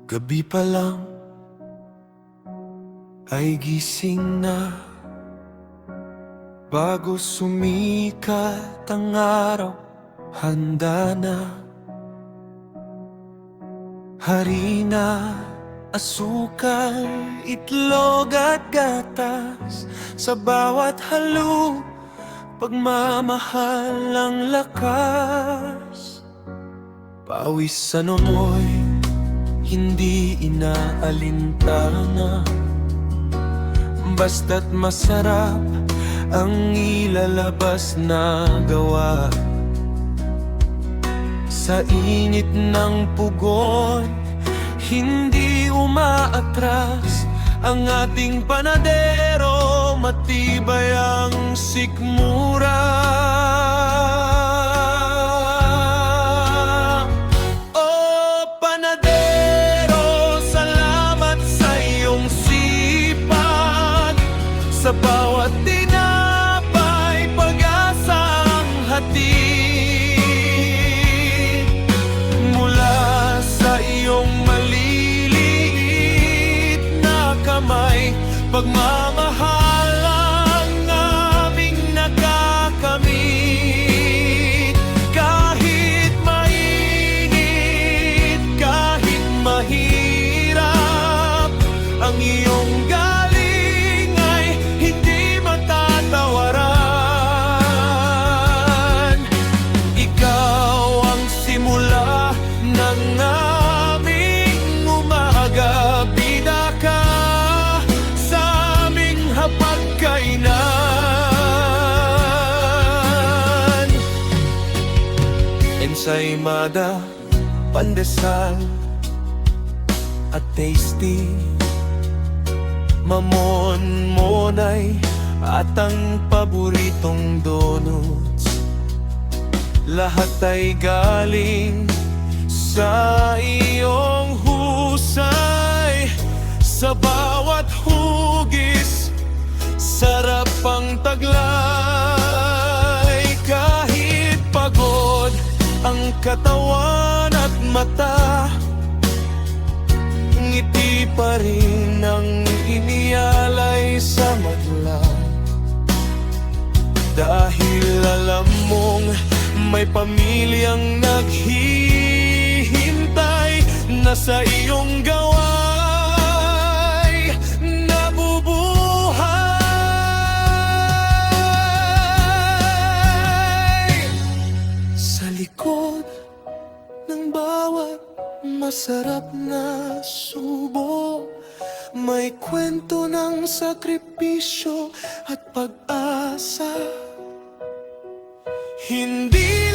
Gabi pa lang ay gising na, bago sumikat ang araw, handa na. Harina, asukal, itlog at gatas, sa bawat halo, pagmamahal ang lakas. Pawis sa nomoy, hindi inaalintana, basta't masarap ang ilalabas na gawa. Sa init ng pugon, hindi umaatras ang ating panadero, matibay ang sikmura. Sa bawat tinapay, pag-asang hatid mula sa iyong maliliit na kamay. Pagmamahal ang aming nakakamit, kahit mainit, kahit mahirap, ang iyong ensaymada, pandesal at tasty, mamon-monay at ang paboritong donuts. Lahat ay galing sa iyong husay. Sa bawat hugis, sarap ang taglay. Kahit pagod ang katawan at mata, ngiti pa rin ang inialay sa madla. Dahil alam mong may pamilyang naghihintay na sa iyong gaway nabubuhay. Sa likod ng bawat masarap na subo, may kwento ng sakripisyo at pag-asa. Hindi